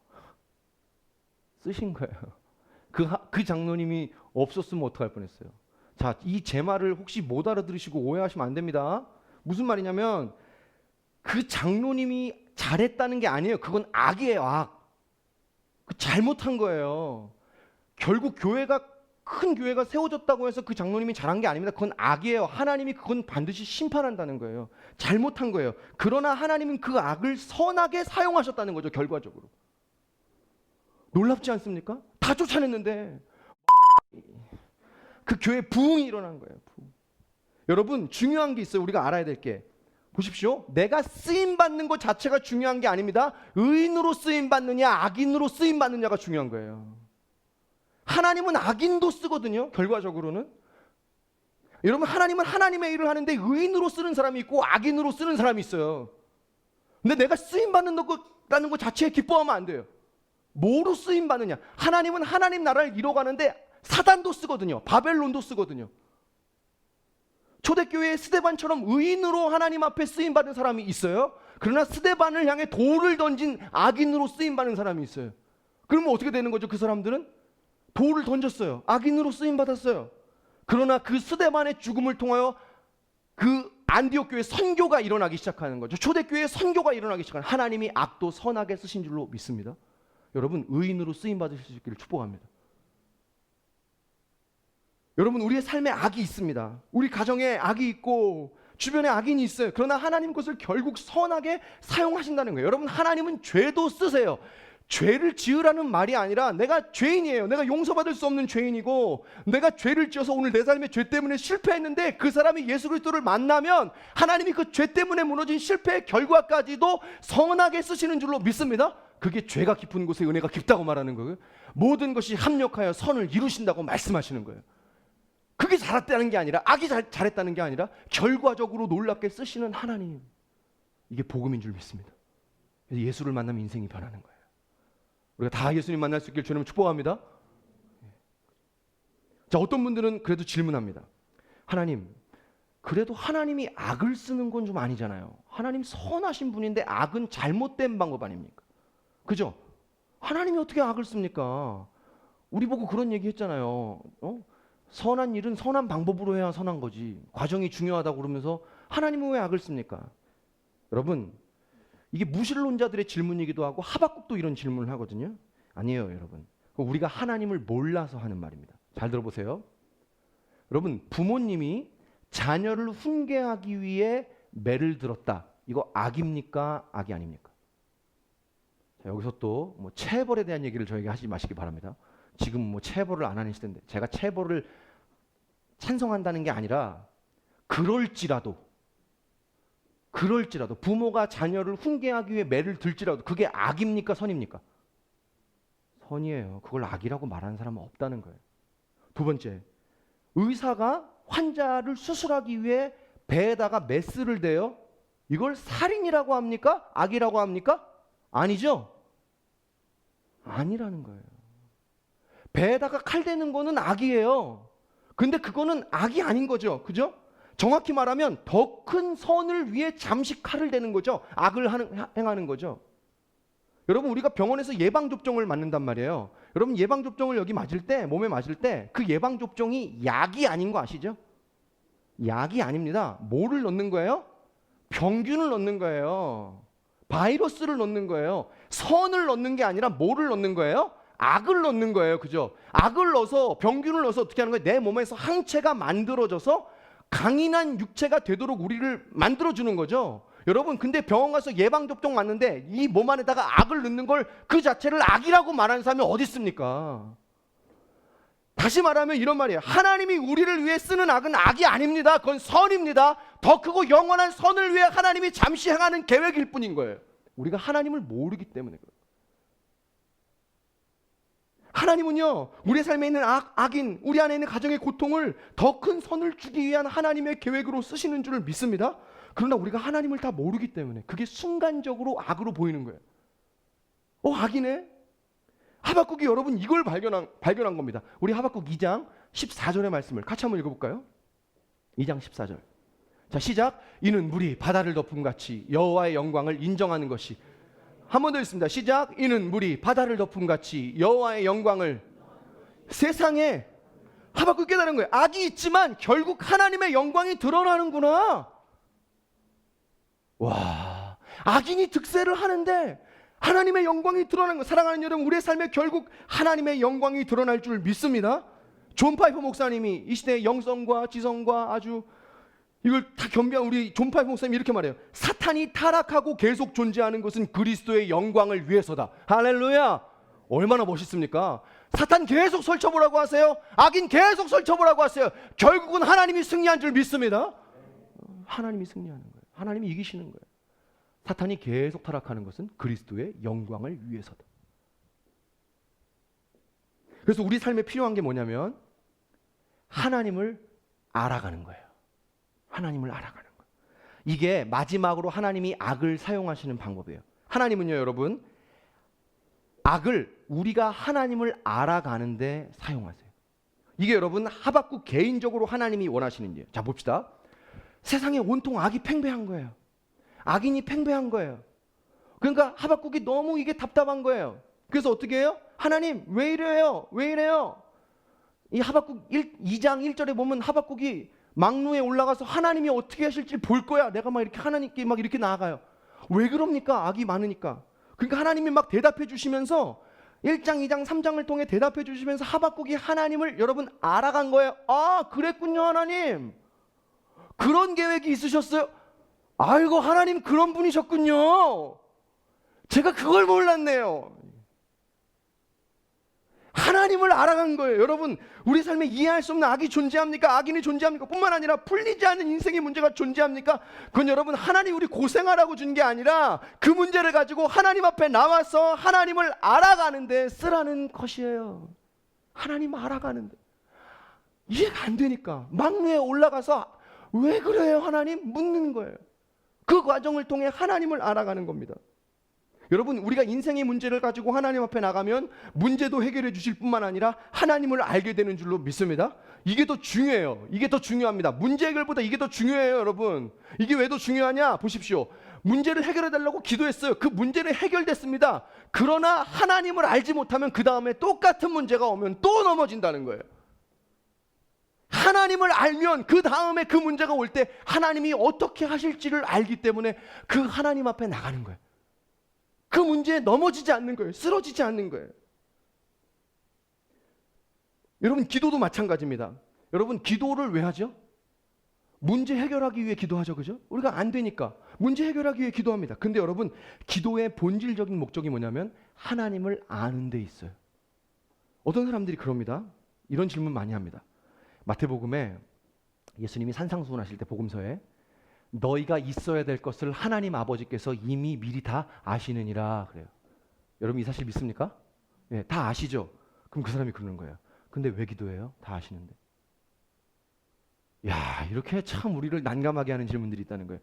쓰신 거예요. 그 장로님이 없었으면 어떡할 뻔했어요. 자, 이 제 말을 혹시 못 알아들으시고 오해하시면 안 됩니다. 무슨 말이냐면 그 장로님이 잘했다는 게 아니에요. 그건 악이에요, 악. 그 잘못한 거예요. 결국 교회가 큰 교회가 세워졌다고 해서 그 장로님이 잘한 게 아닙니다. 그건 악이에요. 하나님이 그건 반드시 심판한다는 거예요. 잘못한 거예요. 그러나 하나님은 그 악을 선하게 사용하셨다는 거죠. 결과적으로. 놀랍지 않습니까? 다 쫓아냈는데 그 교회에 부흥이 일어난 거예요. 부흥. 여러분, 중요한 게 있어요. 우리가 알아야 될 게. 보십시오. 내가 쓰임받는 것 자체가 중요한 게 아닙니다. 의인으로 쓰임받느냐 악인으로 쓰임받느냐가 중요한 거예요. 하나님은 악인도 쓰거든요. 결과적으로는. 여러분, 하나님은 하나님의 일을 하는데 의인으로 쓰는 사람이 있고 악인으로 쓰는 사람이 있어요. 근데 내가 쓰임받는다는 것 자체에 기뻐하면 안 돼요. 뭐로 쓰임받느냐. 하나님은 하나님 나라를 이뤄가는데 사단도 쓰거든요. 바벨론도 쓰거든요. 초대교회의 스데반처럼 의인으로 하나님 앞에 쓰임받은 사람이 있어요. 그러나 스데반을 향해 돌을 던진 악인으로 쓰임받는 사람이 있어요. 그러면 어떻게 되는 거죠? 그 사람들은 돌을 던졌어요. 악인으로 쓰임받았어요. 그러나 그 스데반의 죽음을 통하여 그 안디옥 교회 선교가 일어나기 시작하는 거죠. 초대교회의 선교가 일어나기 시작하는, 하나님이 악도 선하게 쓰신 줄로 믿습니다. 여러분, 의인으로 쓰임받으실 수 있기를 축복합니다. 여러분, 우리의 삶에 악이 있습니다. 우리 가정에 악이 있고 주변에 악인이 있어요. 그러나 하나님 것을 결국 선하게 사용하신다는 거예요. 여러분, 하나님은 죄도 쓰세요. 죄를 지으라는 말이 아니라 내가 죄인이에요. 내가 용서받을 수 없는 죄인이고 내가 죄를 지어서 오늘 내 삶의 죄 때문에 실패했는데 그 사람이 예수 그리스도를 만나면 하나님이 그 죄 때문에 무너진 실패의 결과까지도 선하게 쓰시는 줄로 믿습니다. 그게 죄가 깊은 곳에 은혜가 깊다고 말하는 거예요. 모든 것이 합력하여 선을 이루신다고 말씀하시는 거예요. 그게 잘했다는 게 아니라, 악이 잘했다는 게 아니라 결과적으로 놀랍게 쓰시는 하나님. 이게 복음인 줄 믿습니다. 그래서 예수를 만나면 인생이 변하는 거예요. 우리가 다 예수님 만날 수 있길 주님 축복합니다. 자, 어떤 분들은 그래도 질문합니다. 하나님, 그래도 하나님이 악을 쓰는 건 좀 아니잖아요. 하나님 선하신 분인데 악은 잘못된 방법 아닙니까? 그죠? 하나님이 어떻게 악을 씁니까? 우리 보고 그런 얘기 했잖아요. 선한 일은 선한 방법으로 해야 선한 거지. 과정이 중요하다고 그러면서 하나님은 왜 악을 씁니까? 여러분, 이게 무신론자들의 질문이기도 하고 하박국도 이런 질문을 하거든요. 아니에요, 여러분. 우리가 하나님을 몰라서 하는 말입니다. 잘 들어보세요. 여러분, 부모님이 자녀를 훈계하기 위해 매를 들었다. 이거 악입니까? 악이 아닙니까? 자, 여기서 또 뭐 체벌에 대한 얘기를 저에게 하지 마시기 바랍니다. 지금 뭐 체벌을 안 하는 시대인데 제가 체벌을 찬성한다는 게 아니라 그럴지라도 부모가 자녀를 훈계하기 위해 매를 들지라도 그게 악입니까? 선입니까? 선이에요. 그걸 악이라고 말하는 사람은 없다는 거예요. 두 번째, 의사가 환자를 수술하기 위해 배에다가 메스를 대요. 이걸 살인이라고 합니까? 악이라고 합니까? 아니죠? 아니라는 거예요. 배에다가 칼 대는 거는 악이에요. 근데 그거는 악이 아닌 거죠. 그죠? 정확히 말하면 더 큰 선을 위해 잠시 칼을 대는 거죠. 악을 행하는 거죠. 여러분, 우리가 병원에서 예방접종을 맞는단 말이에요. 여러분, 예방접종을 여기 맞을 때, 몸에 맞을 때 그 예방접종이 약이 아닌 거 아시죠? 약이 아닙니다. 뭐를 넣는 거예요? 병균을 넣는 거예요. 바이러스를 넣는 거예요. 선을 넣는 게 아니라 뭐를 넣는 거예요? 악을 넣는 거예요. 그죠? 악을 넣어서, 병균을 넣어서 어떻게 하는 거예요? 내 몸에서 항체가 만들어져서 강인한 육체가 되도록 우리를 만들어주는 거죠. 여러분, 근데 병원 가서 예방접종 맞는데 이 몸 안에다가 악을 넣는 걸 그 자체를 악이라고 말하는 사람이 어디 있습니까? 다시 말하면 이런 말이에요. 하나님이 우리를 위해 쓰는 악은 악이 아닙니다. 그건 선입니다. 더 크고 영원한 선을 위해 하나님이 잠시 행하는 계획일 뿐인 거예요. 우리가 하나님을 모르기 때문에 그래요. 하나님은요, 우리의 삶에 있는 악인, 우리 안에 있는 가정의 고통을 더 큰 선을 주기 위한 하나님의 계획으로 쓰시는 줄을 믿습니다. 그러나 우리가 하나님을 다 모르기 때문에 그게 순간적으로 악으로 보이는 거예요. 악이네? 하박국이 여러분 이걸 발견한 겁니다. 우리 하박국 2장 14절의 말씀을 같이 한번 읽어볼까요? 2장 14절. 자, 시작. 이는 물이 바다를 덮음 같이 여호와의 영광을 인정하는 것이. 한 번 더 있습니다. 시작. 이는 물이 바다를 덮음 같이 여호와의 영광을. 세상에 하박국 깨달은 거예요. 악이 있지만 결국 하나님의 영광이 드러나는구나. 와, 악인이 득세를 하는데 하나님의 영광이 드러나는 거. 사랑하는 여러분, 우리의 삶에 결국 하나님의 영광이 드러날 줄 믿습니다. 존 파이퍼 목사님이 이 시대의 영성과 지성과 아주 이걸 다 겸비한 우리 존 파이퍼 목사님이 이렇게 말해요. 사탄이 타락하고 계속 존재하는 것은 그리스도의 영광을 위해서다. 할렐루야. 얼마나 멋있습니까? 사탄 계속 설쳐보라고 하세요. 악인 계속 설쳐보라고 하세요. 결국은 하나님이 승리한 줄 믿습니다. 하나님이 승리하는 거예요. 하나님이 이기시는 거예요. 사탄이 계속 타락하는 것은 그리스도의 영광을 위해서다. 그래서 우리 삶에 필요한 게 뭐냐면 하나님을 알아가는 거예요. 하나님을 알아가는 거예요. 이게 마지막으로 하나님이 악을 사용하시는 방법이에요. 하나님은요, 여러분, 악을 우리가 하나님을 알아가는데 사용하세요. 이게 여러분 하박국 개인적으로 하나님이 원하시는 일이에요. 자, 봅시다. 세상에 온통 악이 팽배한 거예요. 악인이 팽배한 거예요. 그러니까 하박국이 너무 이게 답답한 거예요. 그래서 어떻게 해요? 하나님 왜 이래요? 왜 이래요? 이 하박국 2장 1절에 보면 하박국이 망루에 올라가서 하나님이 어떻게 하실지 볼 거야. 내가 막 이렇게 하나님께 막 이렇게 나아가요. 왜 그럽니까? 악이 많으니까. 그러니까 하나님이 막 대답해 주시면서 1장, 2장, 3장을 통해 대답해 주시면서 하박국이 하나님을 여러분 알아간 거예요. 아, 그랬군요, 하나님. 그런 계획이 있으셨어요? 아이고, 하나님 그런 분이셨군요. 제가 그걸 몰랐네요. 하나님을 알아간 거예요. 여러분, 우리 삶에 이해할 수 없는 악이 존재합니까? 악인이 존재합니까? 뿐만 아니라 풀리지 않는 인생의 문제가 존재합니까? 그건 여러분 하나님 우리 고생하라고 준 게 아니라 그 문제를 가지고 하나님 앞에 나와서 하나님을 알아가는데 쓰라는 것이에요. 하나님 알아가는데 이해가 안 되니까 막루에 올라가서 왜 그래요 하나님? 묻는 거예요. 그 과정을 통해 하나님을 알아가는 겁니다. 여러분, 우리가 인생의 문제를 가지고 하나님 앞에 나가면 문제도 해결해 주실 뿐만 아니라 하나님을 알게 되는 줄로 믿습니다. 이게 더 중요해요. 이게 더 중요합니다. 문제 해결보다 이게 더 중요해요, 여러분. 이게 왜 더 중요하냐? 보십시오. 문제를 해결해 달라고 기도했어요. 그 문제는 해결됐습니다. 그러나 하나님을 알지 못하면 그 다음에 똑같은 문제가 오면 또 넘어진다는 거예요. 하나님을 알면 그 다음에 그 문제가 올 때 하나님이 어떻게 하실지를 알기 때문에 그 하나님 앞에 나가는 거예요. 그 문제에 넘어지지 않는 거예요. 쓰러지지 않는 거예요. 여러분, 기도도 마찬가지입니다. 여러분, 기도를 왜 하죠? 문제 해결하기 위해 기도하죠. 그죠? 우리가 안 되니까 문제 해결하기 위해 기도합니다. 근데 여러분, 기도의 본질적인 목적이 뭐냐면 하나님을 아는 데 있어요. 어떤 사람들이 그럽니다. 이런 질문 많이 합니다. 마태복음에 예수님이 산상수훈 하실 때 복음서에 너희가 있어야 될 것을 하나님 아버지께서 이미 미리 다 아시느니라 그래요. 여러분 이 사실 믿습니까? 네, 다 아시죠? 그럼 그 사람이 그러는 거예요. 근데 왜 기도해요? 다 아시는데. 야, 이렇게 참 우리를 난감하게 하는 질문들이 있다는 거예요.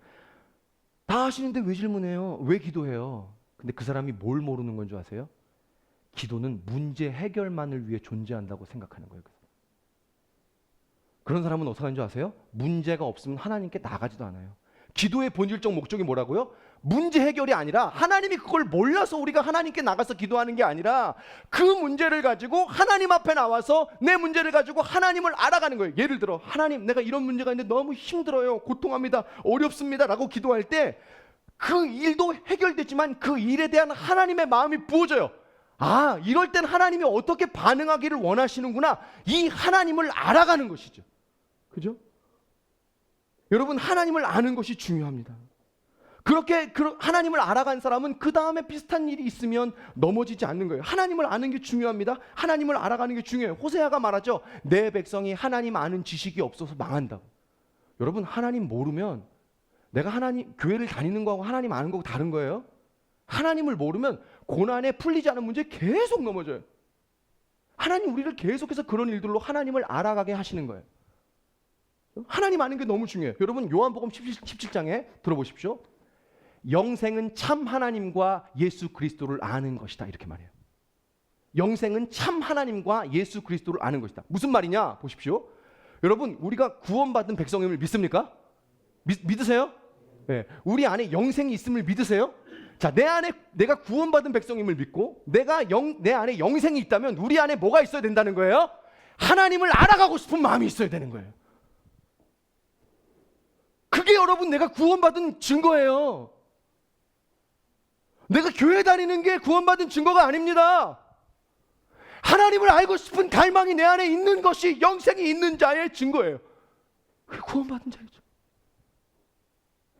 다 아시는데 왜 질문해요? 왜 기도해요? 근데 그 사람이 뭘 모르는 건 줄 아세요? 기도는 문제 해결만을 위해 존재한다고 생각하는 거예요. 그런 사람은 어떻게 하는 줄 아세요? 문제가 없으면 하나님께 나가지도 않아요. 기도의 본질적 목적이 뭐라고요? 문제 해결이 아니라 하나님이 그걸 몰라서 우리가 하나님께 나가서 기도하는 게 아니라 그 문제를 가지고 하나님 앞에 나와서 내 문제를 가지고 하나님을 알아가는 거예요. 예를 들어 하나님 내가 이런 문제가 있는데 너무 힘들어요. 고통합니다. 어렵습니다. 라고 기도할 때 그 일도 해결됐지만 그 일에 대한 하나님의 마음이 부어져요. 아, 이럴 땐 하나님이 어떻게 반응하기를 원하시는구나. 이 하나님을 알아가는 것이죠. 그죠? 여러분, 하나님을 아는 것이 중요합니다. 그렇게 하나님을 알아간 사람은 그 다음에 비슷한 일이 있으면 넘어지지 않는 거예요. 하나님을 아는 게 중요합니다. 하나님을 알아가는 게 중요해요. 호세아가 말하죠. 내 백성이 하나님 아는 지식이 없어서 망한다고. 여러분, 하나님 모르면 내가 하나님 교회를 다니는 거하고 하나님 아는 거하고 다른 거예요. 하나님을 모르면 고난에 풀리지 않은 문제 계속 넘어져요. 하나님 우리를 계속해서 그런 일들로 하나님을 알아가게 하시는 거예요. 하나님 아는 게 너무 중요해요. 여러분, 요한복음 17장에 들어보십시오. 영생은 참 하나님과 예수 그리스도를 아는 것이다. 이렇게 말해요. 영생은 참 하나님과 예수 그리스도를 아는 것이다. 무슨 말이냐? 보십시오. 여러분, 우리가 구원받은 백성임을 믿습니까? 믿으세요? 네. 우리 안에 영생이 있음을 믿으세요? 자, 내 안에 내가 구원받은 백성임을 믿고 내 안에 영생이 있다면 우리 안에 뭐가 있어야 된다는 거예요? 하나님을 알아가고 싶은 마음이 있어야 되는 거예요. 그게 여러분 내가 구원받은 증거예요. 내가 교회 다니는 게 구원받은 증거가 아닙니다. 하나님을 알고 싶은 갈망이 내 안에 있는 것이 영생이 있는 자의 증거예요. 그게 구원받은 자이죠.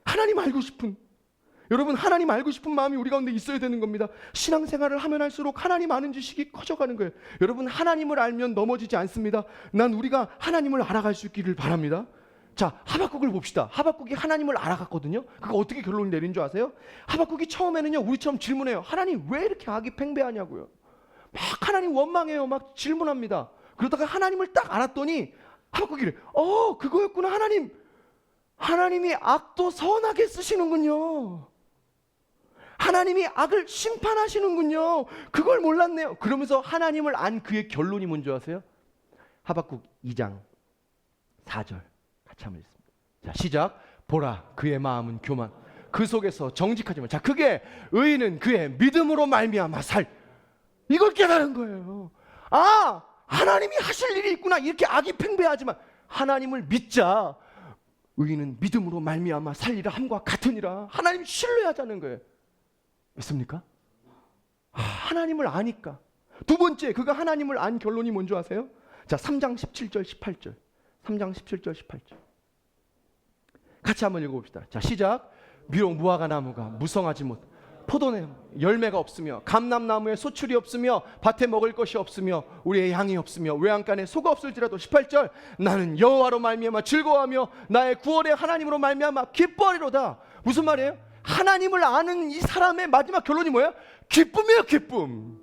하나님 알고 싶은, 여러분 하나님 알고 싶은 마음이 우리 가운데 있어야 되는 겁니다. 신앙생활을 하면 할수록 하나님 아는 지식이 커져가는 거예요. 여러분 하나님을 알면 넘어지지 않습니다. 난 우리가 하나님을 알아갈 수 있기를 바랍니다. 자, 하박국을 봅시다. 하박국이 하나님을 알아갔거든요. 그거 어떻게 결론이 내린 줄 아세요? 하박국이 처음에는요, 우리처럼 질문해요. 하나님 왜 이렇게 악이 팽배하냐고요. 막 하나님 원망해요. 막 질문합니다. 그러다가 하나님을 딱 알았더니 하박국이 이래. 그거였구나. 하나님이 악도 선하게 쓰시는군요. 하나님이 악을 심판하시는군요. 그걸 몰랐네요. 그러면서 하나님을 안 그의 결론이 뭔지 아세요? 하박국 2장 4절 같이 한번 읽습니다. 자, 시작. 보라, 그의 마음은 교만, 그 속에서 정직하지만, 자, 그게 의인은 그의 믿음으로 말미암아 살. 이걸 깨달은 거예요. 아, 하나님이 하실 일이 있구나. 이렇게 악이 팽배하지만 하나님을 믿자. 의인은 믿음으로 말미암아 살리라 함과 같으니라. 하나님 신뢰하자는 거예요. 믿습니까? 하나님을 아니까. 두 번째, 그가 하나님을 안 결론이 뭔지 아세요? 자, 3장 17절 18절. 3장 17절 18절. 같이 한번 읽어봅시다. 자, 시작. 비록 무화과 나무가 무성하지 못, 포도나무 열매가 없으며 감람나무에 소출이 없으며 밭에 먹을 것이 없으며 우리의 양이 없으며 외양간에 소가 없을지라도 18절 나는 여호와로 말미암아 즐거워하며 나의 구원의 하나님으로 말미암아 기뻐하리로다. 무슨 말이에요? 하나님을 아는 이 사람의 마지막 결론이 뭐예요? 기쁨이에요. 기쁨.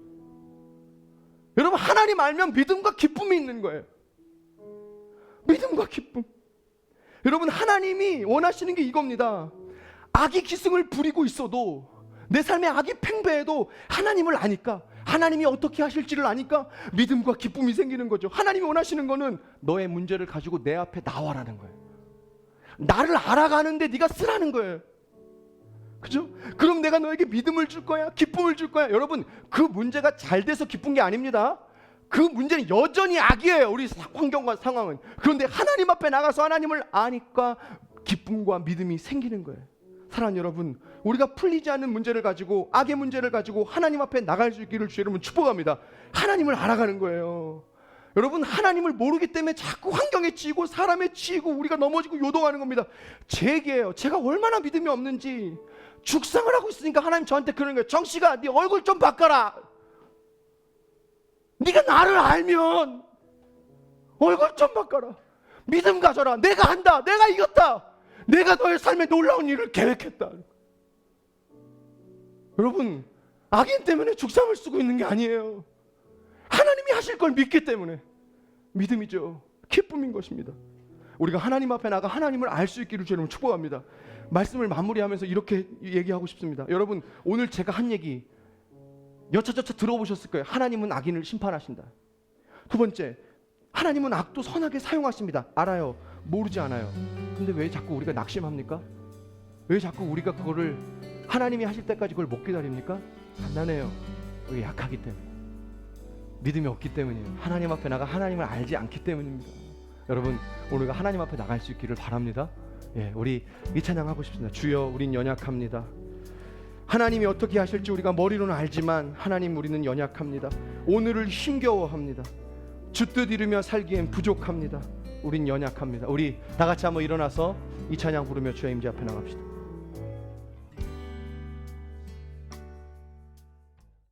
여러분 하나님 알면 믿음과 기쁨이 있는 거예요. 믿음과 기쁨. 여러분 하나님이 원하시는 게 이겁니다. 악이 기승을 부리고 있어도, 내 삶에 악이 팽배해도 하나님을 아니까, 하나님이 어떻게 하실지를 아니까 믿음과 기쁨이 생기는 거죠. 하나님이 원하시는 거는 너의 문제를 가지고 내 앞에 나와라는 거예요. 나를 알아가는데 네가 쓰라는 거예요. 그죠? 그럼 내가 너에게 믿음을 줄 거야, 기쁨을 줄 거야. 여러분 그 문제가 잘 돼서 기쁜 게 아닙니다. 그 문제는 여전히 악이에요. 우리 환경과 상황은. 그런데 하나님 앞에 나가서 하나님을 아니까 기쁨과 믿음이 생기는 거예요. 사랑하는 여러분, 우리가 풀리지 않는 문제를 가지고, 악의 문제를 가지고 하나님 앞에 나갈 수 있기를 주 여러분 축복합니다. 하나님을 알아가는 거예요. 여러분 하나님을 모르기 때문에 자꾸 환경에 치이고 사람에 치이고 우리가 넘어지고 요동하는 겁니다. 제게요. 제가 얼마나 믿음이 없는지 죽상을 하고 있으니까 하나님 저한테 그러는 거예요. 정씨가 네 얼굴 좀 바꿔라. 네가 나를 알면 얼굴 좀 바꿔라. 믿음 가져라. 내가 한다. 내가 이겼다. 내가 너의 삶에 놀라운 일을 계획했다. 여러분 악인 때문에 죽상을 쓰고 있는 게 아니에요. 하나님이 하실 걸 믿기 때문에 믿음이죠. 기쁨인 것입니다. 우리가 하나님 앞에 나가 하나님을 알 수 있기를 여러분 축복합니다. 말씀을 마무리하면서 이렇게 얘기하고 싶습니다. 여러분 오늘 제가 한 얘기 여차저차 들어보셨을 거예요. 하나님은 악인을 심판하신다. 두 번째, 하나님은 악도 선하게 사용하십니다. 알아요. 모르지 않아요. 근데 왜 자꾸 우리가 낙심합니까? 왜 자꾸 우리가 그거를 하나님이 하실 때까지 그걸 못 기다립니까? 간단해요. 우리 약하기 때문에, 믿음이 없기 때문이에요. 하나님 앞에 나가 하나님을 알지 않기 때문입니다. 여러분 오늘가 하나님 앞에 나갈 수 있기를 바랍니다. 예, 우리 이 찬양하고 싶습니다. 주여 우린 연약합니다. 하나님이 어떻게 하실지 우리가 머리로는 알지만 하나님 우리는 연약합니다. 오늘을 힘겨워합니다. 주뜻 이루며 살기엔 부족합니다. 우린 연약합니다. 우리 다 같이 한번 일어나서 이 찬양 부르며 주의 임재 앞에 나갑시다.